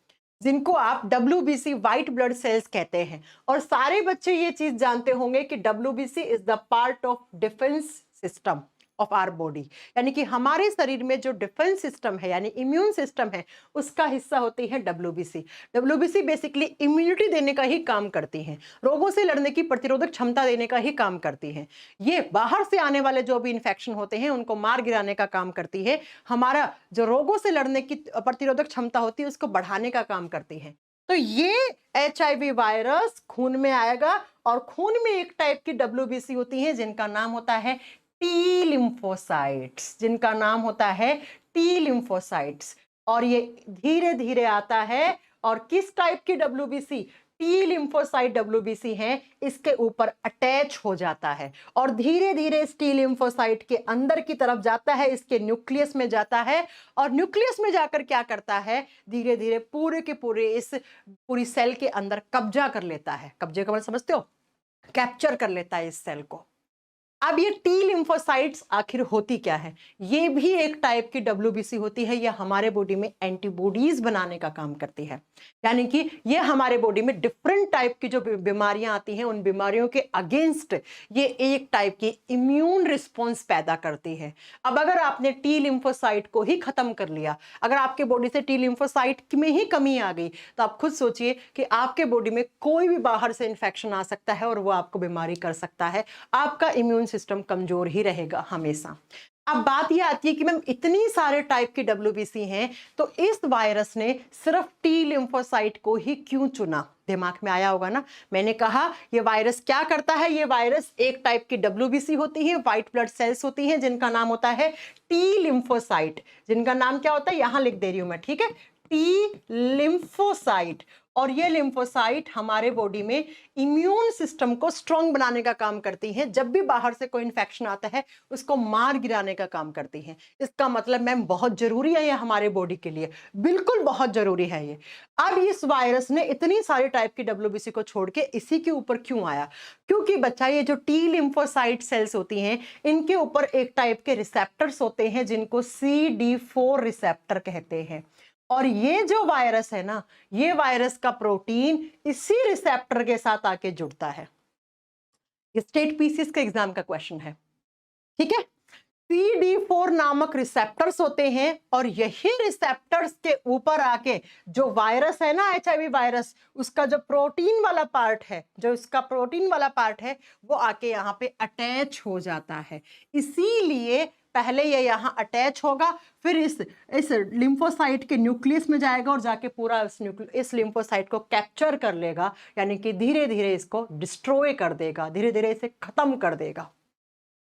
जिनको आप WBC व्हाइट ब्लड सेल्स कहते हैं। और सारे बच्चे ये चीज जानते होंगे कि WBC is the part of defence system of our body, यानी कि हमारे शरीर में जो डिफेंस सिस्टम है यानी इम्यून सिस्टम है उसका हिस्सा होती है WBC। WBC बेसिकली इम्यूनिटी देने का ही काम करती हैं, रोगों से लड़ने की प्रतिरोधक क्षमता देने का ही काम करती हैं। ये बाहर से आने वाले जो भी इंफेक्शन होते हैं उनको मार गिराने का काम करती है, हमारा जो रोगों से लड़ने की प्रतिरोधक क्षमता होती है उसको बढ़ाने का काम करती है। तो ये HIV वायरस खून में आएगा और खून में एक टाइप की WBC होती है जिनका नाम होता है टी लिम्फोसाइट्स, जिनका नाम होता है टी लिम्फोसाइट्स। और ये धीरे धीरे आता है और किस टाइप की WBC, टी लिम्फोसाइट WBC है, इसके ऊपर अटैच हो जाता है और धीरे धीरे इस टी लिम्फोसाइट के अंदर की तरफ जाता है, इसके न्यूक्लियस में जाता है और न्यूक्लियस में जाकर क्या करता है, धीरे धीरे पूरे के पूरे इस पूरी सेल के अंदर कब्जा कर लेता है। कब्जे का मतलब समझते हो, कैप्चर कर लेता है इस सेल को। अब ये टी लिम्फोसाइट्स आखिर होती क्या है, ये भी एक टाइप की WBC होती है, ये हमारे बॉडी में एंटीबॉडीज बनाने का काम करती है, यानी कि ये हमारे बॉडी में डिफरेंट टाइप की जो बीमारियां आती हैं उन बीमारियों के अगेंस्ट ये एक टाइप की इम्यून रिस्पॉन्स पैदा करती है। अब अगर आपने टी लिम्फोसाइट को ही खत्म कर लिया, अगर आपके बॉडी से टी लिम्फोसाइट में ही कमी आ गई तो आप खुद सोचिए कि आपके बॉडी में कोई भी बाहर से इंफेक्शन आ सकता है और वो आपको बीमारी कर सकता है, आपका इम्यून सिस्टम कमजोर ही रहेगा हमेशा। अब बात यह आती है कि मैम इतनी सारे टाइप की WBC हैं तो इस वायरस ने सिर्फ टी लिम्फोसाइट को ही क्यों चुना, दिमाग में आया होगा ना। मैंने कहा ये वायरस क्या करता है, ये वायरस एक टाइप की WBC होती है, व्हाइट ब्लड सेल्स होती हैं जिनका नाम होता है टी लिम्फोसाइट, जिनका नाम क्या होता है यहां लिख दे रही हूं मैं, ठीक है, टी लिम्फोसाइट। और ये लिम्फोसाइट हमारे बॉडी में इम्यून सिस्टम को स्ट्रांग बनाने का काम करती हैं, जब भी बाहर से कोई इंफेक्शन आता है उसको मार गिराने का काम करती हैं। इसका मतलब मैम बहुत जरूरी है ये हमारे बॉडी के लिए, बिल्कुल बहुत जरूरी है ये। अब इस वायरस ने इतनी सारे टाइप की WBC को छोड़ के इसी के ऊपर क्यों आया, क्योंकि बच्चा ये जो टी लिम्फोसाइट सेल्स होती हैं इनके ऊपर एक टाइप के रिसेप्टर्स होते हैं जिनको CD4 रिसेप्टर कहते हैं। और ये जो वायरस है ना, ये वायरस का प्रोटीन इसी रिसेप्टर के साथ आके जुड़ता है। स्टेट पीसीएस के एग्जाम का क्वेश्चन है, ठीक है। CD4 नामक रिसेप्टर्स होते हैं और यही रिसेप्टर्स के ऊपर आके जो वायरस है ना, HIV वायरस, उसका जो प्रोटीन वाला पार्ट है, वो आके यहाँ पे अटैच हो जाता है। इसीलिए पहले ये यहाँ अटैच होगा, फिर इस लिम्फोसाइट के न्यूक्लियस में जाएगा और जाके पूरा इस लिम्फोसाइट को कैप्चर कर लेगा, यानी कि धीरे धीरे इसको डिस्ट्रॉय कर देगा, धीरे धीरे इसे खत्म कर देगा।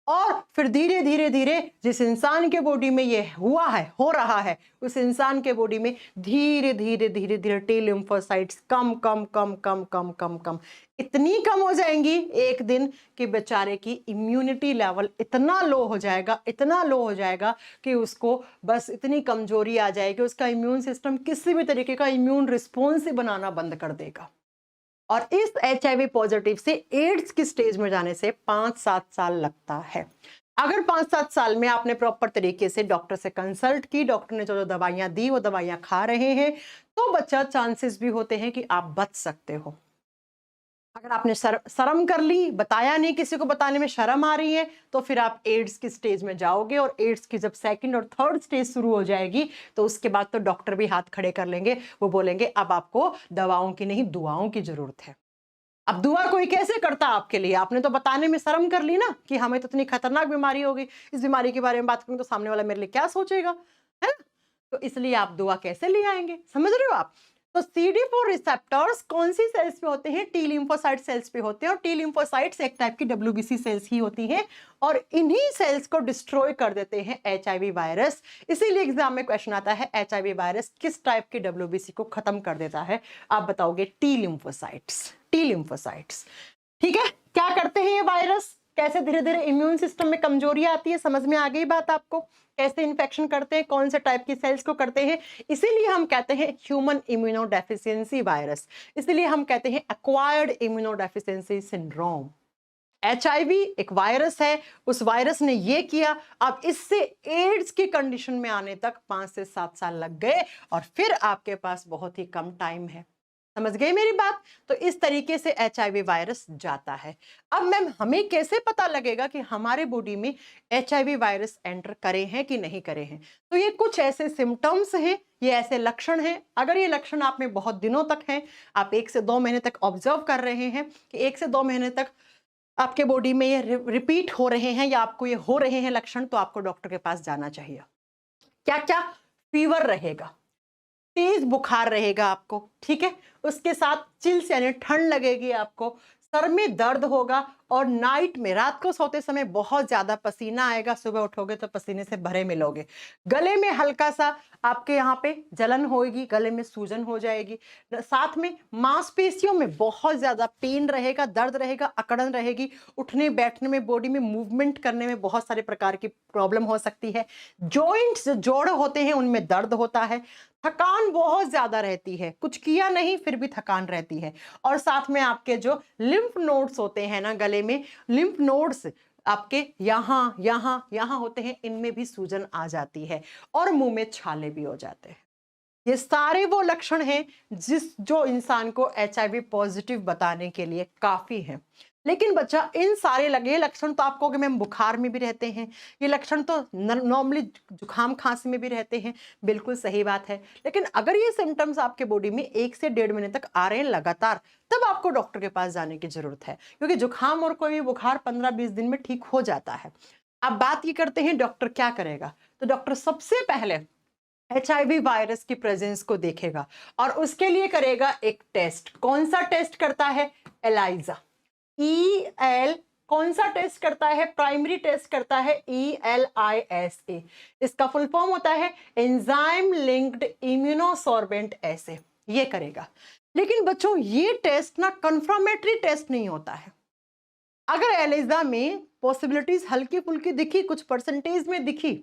और फिर धीरे धीरे धीरे जिस इंसान के बॉडी में ये हो रहा है, उस इंसान के बॉडी में धीरे धीरे धीरे धीरे टी लिम्फोसाइट्स कम कम कम कम कम कम कम इतनी कम हो जाएंगी एक दिन कि बेचारे की इम्यूनिटी लेवल इतना लो हो जाएगा कि उसको बस इतनी कमजोरी आ जाएगी, उसका इम्यून सिस्टम किसी भी तरीके का इम्यून रिस्पॉन्स ही बनाना बंद कर देगा। और इस HIV पॉजिटिव से एड्स की स्टेज में जाने से 5-7 साल लगता है। अगर 5-7 साल में आपने प्रॉपर तरीके से डॉक्टर से कंसल्ट की, डॉक्टर ने जो दवाइयां दी वो दवाइयां खा रहे हैं, तो बच्चा चांसेस भी होते हैं कि आप बच सकते हो। अगर आपने शर्म कर ली, बताया नहीं, किसी को बताने में शर्म आ रही है, तो फिर आप एड्स की स्टेज में जाओगे और एड्स की जब 2nd और 3rd स्टेज शुरू हो जाएगी तो उसके बाद तो डॉक्टर भी हाथ खड़े कर लेंगे, वो बोलेंगे अब आपको दवाओं की नहीं दुआओं की जरूरत है। अब दुआ कोई कैसे करता आपके लिए? आपने तो बताने में शर्म कर ली ना कि हमें तो इतनी खतरनाक बीमारी होगी, इस बीमारी के बारे में बात करूं तो सामने वाला मेरे लिए क्या सोचेगा, है ना? तो इसलिए आप दुआ कैसे ले आएंगे, समझ रहे हो आप? तो CD4 रिसेप्टर्स कौन सी सेल्स पे होते हैं? टी लिम्फोसाइट सेल्स पे होते हैं, और टी लिम्फोसाइट्स एक टाइप की WBC सेल्स ही होती हैं, और इन्हीं सेल्स को डिस्ट्रॉय कर देते हैं HIV वायरस। इसीलिए एग्जाम में क्वेश्चन आता है HIV वायरस किस टाइप की WBC को खत्म कर देता है? आप बताओगे टी लिम्फोसाइट्स। ठीक है, क्या करते हैं ये वायरस, कैसे धीरे धीरे इम्यून सिस्टम में कमजोरी आती है, समझ में आ गई बात आपको? कैसे इन्फेक्शन करते हैं, कौन से टाइप की सेल्स को करते हैं, इसीलिए हम कहते हैं ह्यूमन इम्यूनोडेफिशिएंसी वायरस, इसीलिए हम कहते हैं एक्वायर्ड इम्यूनोडेफिशिएंसी सिंड्रोम। HIV एक वायरस है, उस वायरस ने ये किया, अब इससे एड्स की कंडीशन में आने तक 5 से 7 साल लग गए, और फिर आपके पास बहुत ही कम टाइम है। समझ गए मेरी बात? तो इस तरीके से HIV वायरस जाता है। अब मैम हमें कैसे पता लगेगा कि हमारे बॉडी में HIV वायरस एंटर करे हैं कि नहीं करे हैं? तो ये कुछ ऐसे सिम्टम्स हैं, ये ऐसे लक्षण हैं। अगर ये लक्षण आप में बहुत दिनों तक हैं, आप 1 से 2 महीने तक ऑब्जर्व कर रहे हैं कि 1 से 2 महीने तक आपके बॉडी में ये रिपीट हो रहे हैं या आपको ये हो रहे हैं लक्षण, तो आपको डॉक्टर के पास जाना चाहिए। क्या क्या? फीवर रहेगा, तेज बुखार रहेगा आपको, ठीक है, उसके साथ चिल्स यानी ठंड लगेगी आपको, सर में दर्द होगा, और नाइट में रात को सोते समय बहुत ज्यादा पसीना आएगा, सुबह उठोगे तो पसीने से भरे मिलोगे। गले में हल्का सा आपके यहाँ पे जलन होगी, गले में सूजन हो जाएगी, साथ में मांसपेशियों में बहुत ज्यादा पेन रहेगा, दर्द रहेगा, अकड़न रहेगी, उठने बैठने में, बॉडी में मूवमेंट करने में बहुत सारे प्रकार की प्रॉब्लम हो सकती है। जॉइंट्स जो जोड़ होते हैं उनमें दर्द होता है, थकान बहुत ज्यादा रहती है, कुछ किया नहीं फिर भी थकान रहती है, और साथ में आपके जो लिम्फ नोड्स होते हैं ना गले में, लिम्फ नोड्स आपके यहाँ यहाँ यहाँ होते हैं, इनमें भी सूजन आ जाती है, और मुंह में छाले भी हो जाते हैं। ये सारे वो लक्षण हैं जो इंसान को HIV पॉजिटिव बताने के लिए काफी है। लेकिन बच्चा इन सारे लगे लक्षण तो आपको कि मैम बुखार में भी रहते हैं, ये लक्षण तो नॉर्मली जुकाम खांसी में भी रहते हैं, बिल्कुल सही बात है। लेकिन अगर ये सिम्टम्स आपके बॉडी में 1 से 1.5 महीने तक आ रहे हैं लगातार, तब आपको डॉक्टर के पास जाने की जरूरत है, क्योंकि जुकाम और कोई भी बुखार 15-20 दिन में ठीक हो जाता है। अब बात ये करते हैं डॉक्टर क्या करेगा। तो डॉक्टर सबसे पहले HIV वायरस की प्रेजेंस को देखेगा, और उसके लिए करेगा एक टेस्ट। कौन सा टेस्ट करता है? ELISA। कौन सा टेस्ट करता है? प्राइमरी टेस्ट करता है ELISA। इसका फुल फॉर्म होता है एंजाइम लिंक्ड इम्यूनोसॉर्बेंट एसे। ये करेगा। लेकिन बच्चों ये टेस्ट ना कंफर्मेटरी टेस्ट नहीं होता है। अगर ELISA में पॉसिबिलिटीज हल्की फुल्की दिखी, कुछ परसेंटेज में दिखी,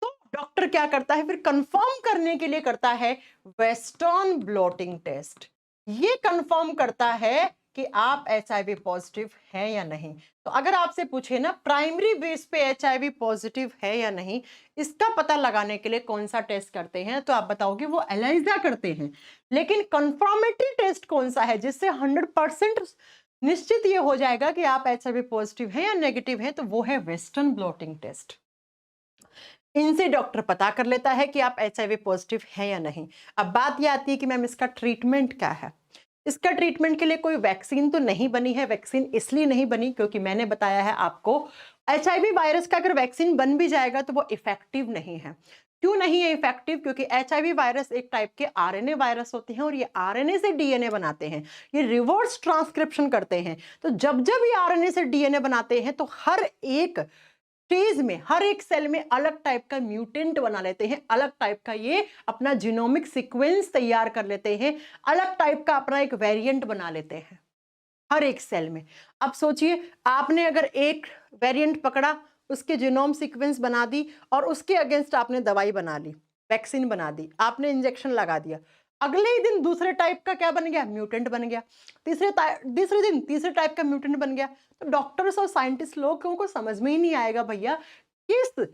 तो डॉक्टर क्या करता है फिर कंफर्म करने के लिए करता है वेस्टर्न ब्लॉटिंग टेस्ट। ये कंफर्म करता है कि आप HIV पॉजिटिव हैं या नहीं। तो अगर आपसे पूछे ना प्राइमरी बेस पे HIV पॉजिटिव है या नहीं, इसका पता लगाने के लिए कौन सा टेस्ट करते हैं, तो आप बताओगे वो ELISA करते हैं। लेकिन कंफर्मेटरी टेस्ट कौन सा है जिससे 100% निश्चित ये हो जाएगा कि आप HIV पॉजिटिव हैं या नेगेटिव हैं, तो वो है वेस्टर्न ब्लॉटिंग टेस्ट। इनसे डॉक्टर पता कर लेता है कि आप HIV पॉजिटिव हैं या नहीं। अब बात यह आती है कि मैम इसका ट्रीटमेंट क्या है। इसका ट्रीटमेंट के लिए कोई वैक्सीन तो नहीं बनी है। वैक्सीन इसलिए नहीं बनी क्योंकि मैंने बताया है आपको, HIV वायरस का अगर वैक्सीन बन भी जाएगा तो वो इफेक्टिव नहीं है। क्यों नहीं है इफेक्टिव? क्योंकि HIV वायरस एक टाइप के RNA वायरस होते हैं और ये RNA से DNA बनाते हैं, ये रिवर्स ट्रांसक्रिप्शन करते हैं। तो जब जब ये RNA से DNA बनाते हैं तो हर एक फेज में, हर एक सेल में अलग टाइप का म्यूटेंट बना लेते हैं, अलग टाइप का ये अपना जीनोमिक सीक्वेंस तैयार कर लेते हैं, अलग टाइप का अपना एक वेरिएंट बना लेते हैं हर एक सेल में। अब सोचिए, आपने अगर एक वेरिएंट पकड़ा, उसके जीनोम सीक्वेंस बना दी और उसके अगेंस्ट आपने दवाई बना ली, वैक्सीन बना दी, आपने इंजेक्शन लगा दिया, अगले ही दिन दूसरे टाइप का क्या बन गया? म्यूटेंट बन गया। तीसरे दिन तीसरे टाइप का म्यूटेंट बन गया। तो डॉक्टर्स और साइंटिस्ट लोगों को समझ में ही नहीं आएगा भैया किस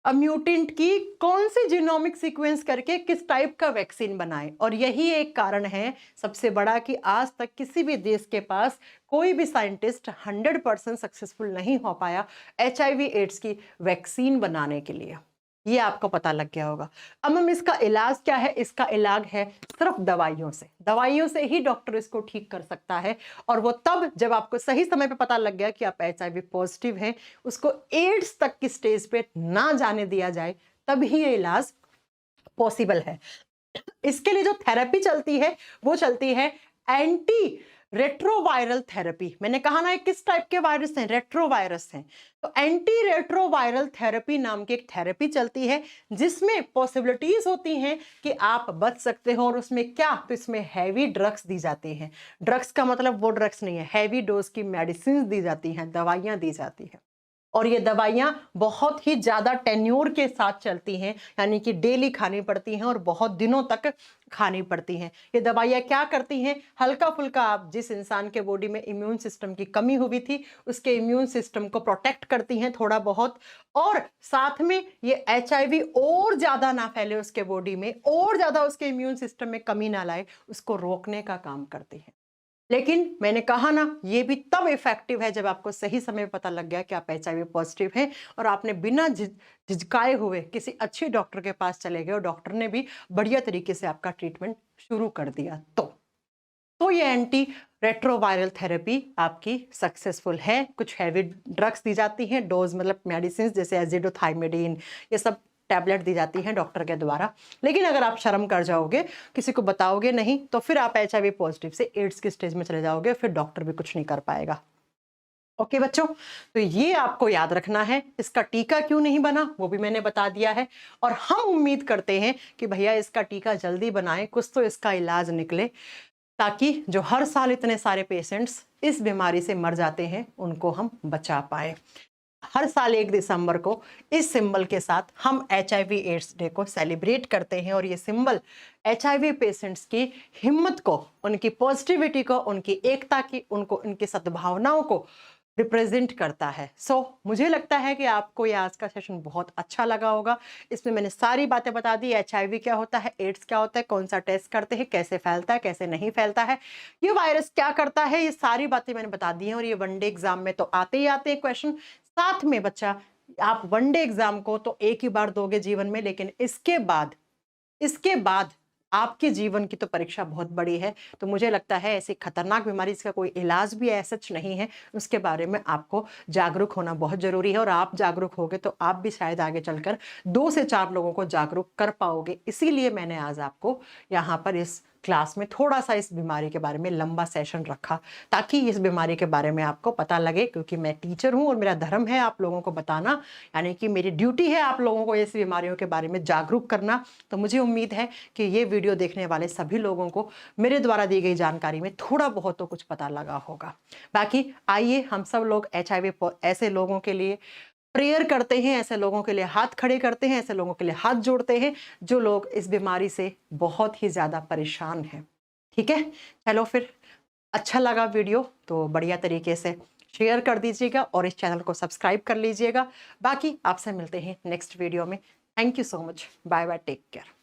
म्यूटेंट की कौन सी जीनोमिक सीक्वेंस करके किस टाइप का वैक्सीन बनाए। और यही एक कारण है सबसे बड़ा कि आज तक किसी भी देश के पास कोई भी साइंटिस्ट 100% सक्सेसफुल नहीं हो पाया HIV एड्स की वैक्सीन बनाने के लिए। ये आपको पता लग गया होगा। अब हम इसका इलाज क्या है? इसका इलाज है सिर्फ दवाइयों से। दवाइयों से ही डॉक्टर इसको ठीक कर सकता है, और वो तब जब आपको सही समय पे पता लग गया कि आप HIV पॉजिटिव हैं, उसको एड्स तक की स्टेज पे ना जाने दिया जाए, तब ही ये इलाज पॉसिबल है। इसके लिए जो थेरेपी चलती है वो चलती है एंटी रेट्रोवायरल थेरेपी। मैंने कहा ना, किस टाइप के वायरस हैं? रेट्रोवायरस हैं। तो एंटी रेट्रोवायरल थेरेपी नाम की एक थेरेपी चलती है जिसमें पॉसिबिलिटीज होती हैं कि आप बच सकते हो। और उसमें क्या? तो इसमें हैवी ड्रग्स दी जाती हैं। ड्रग्स का मतलब वो ड्रग्स नहीं है, हैवी डोज की मेडिसिन दी जाती हैं, दवाइयां दी जाती हैं। और ये दवाइयां बहुत ही ज्यादा टेन्योर के साथ चलती हैं, यानी कि डेली खानी पड़ती हैं और बहुत दिनों तक खानी पड़ती हैं। ये दवाइयां क्या करती हैं? हल्का फुल्का आप जिस इंसान के बॉडी में इम्यून सिस्टम की कमी हुई थी उसके इम्यून सिस्टम को प्रोटेक्ट करती हैं थोड़ा बहुत, और साथ में ये HIV और ज्यादा ना फैले उसके बॉडी में, और ज्यादा उसके इम्यून सिस्टम में कमी ना लाए, उसको रोकने का काम करती है। लेकिन मैंने कहा ना, ये भी तब इफेक्टिव है जब आपको सही समय में पता लग गया कि आप HIV पॉजिटिव हैं और आपने बिना झिझकाए हुए किसी अच्छे डॉक्टर के पास चले गए और डॉक्टर ने भी बढ़िया तरीके से आपका ट्रीटमेंट शुरू कर दिया। तो ये एंटी रेट्रोवायरल थेरेपी आपकी सक्सेसफुल है। कुछ हैवी ड्रग्स दी जाती हैं, डोज मतलब मेडिसिन जैसे एजिडोथाइमिडीन, ये सब टैबलेट दी जाती हैं डॉक्टर के द्वारा। लेकिन अगर आप शर्म कर जाओगे, किसी को बताओगे नहीं, तो फिर आप HIV पॉजिटिव से एड्स की स्टेज में चले जाओगे, फिर डॉक्टर भी कुछ नहीं कर पाएगा। ओके बच्चों, तो ये आपको याद रखना है। इसका टीका क्यों नहीं बना वो भी मैंने बता दिया है, और हम उम्मीद करते हैं कि भैया इसका टीका जल्दी बनाएं, कुछ तो इसका इलाज निकले, ताकि जो हर साल इतने सारे पेशेंट्स इस बीमारी से मर जाते हैं उनको हम बचा पाए। हर साल 1 दिसंबर को इस सिंबल के साथ हम HIV एड्स डे को सेलिब्रेट करते हैं, और ये सिंबल HIV पेशेंट्स की हिम्मत को, उनकी पॉजिटिविटी को, उनकी एकता की, उनको उनकी सद्भावनाओं को रिप्रेजेंट करता है। मुझे लगता है कि आपको ये आज का सेशन बहुत अच्छा लगा होगा। इसमें मैंने सारी बातें बता दी, HIV क्या होता है, एड्स क्या होता है, कौन सा टेस्ट करते हैं, कैसे फैलता है, कैसे नहीं फैलता है, ये वायरस क्या करता है, ये सारी बातें मैंने बता दी हैं। और ये वनडे एग्जाम में तो आते ही आते हैं क्वेश्चन। साथ में बच्चा, आप वनडे एग्जाम को तो एक ही बार दोगे जीवन में, लेकिन इसके बाद आपके जीवन की तो परीक्षा बहुत बड़ी है। तो मुझे लगता है ऐसी खतरनाक बीमारी, इसका कोई इलाज भी ऐसा नहीं है, उसके बारे में आपको जागरूक होना बहुत जरूरी है। और आप जागरूक होगे तो आप भी शायद आगे चलकर 2 से 4 लोगों को जागरूक कर पाओगे। इसीलिए मैंने आज आपको यहाँ पर इस क्लास में थोड़ा सा इस बीमारी के बारे में लंबा सेशन रखा, ताकि इस बीमारी के बारे में आपको पता लगे। क्योंकि मैं टीचर हूं और मेरा धर्म है आप लोगों को बताना, यानी कि मेरी ड्यूटी है आप लोगों को इस बीमारियों के बारे में जागरूक करना। तो मुझे उम्मीद है कि ये वीडियो देखने वाले सभी लोगों को मेरे द्वारा दी गई जानकारी में थोड़ा बहुत तो कुछ पता लगा होगा। बाकी आइए हम सब लोग HIV ऐसे लोगों के लिए प्रेयर करते हैं, ऐसे लोगों के लिए हाथ खड़े करते हैं, ऐसे लोगों के लिए हाथ जोड़ते हैं जो लोग इस बीमारी से बहुत ही ज्यादा परेशान हैं। ठीक है, चलो फिर, अच्छा लगा वीडियो तो बढ़िया तरीके से शेयर कर दीजिएगा और इस चैनल को सब्सक्राइब कर लीजिएगा। बाकी आपसे मिलते हैं नेक्स्ट वीडियो में। Thank you so much, bye bye, take care.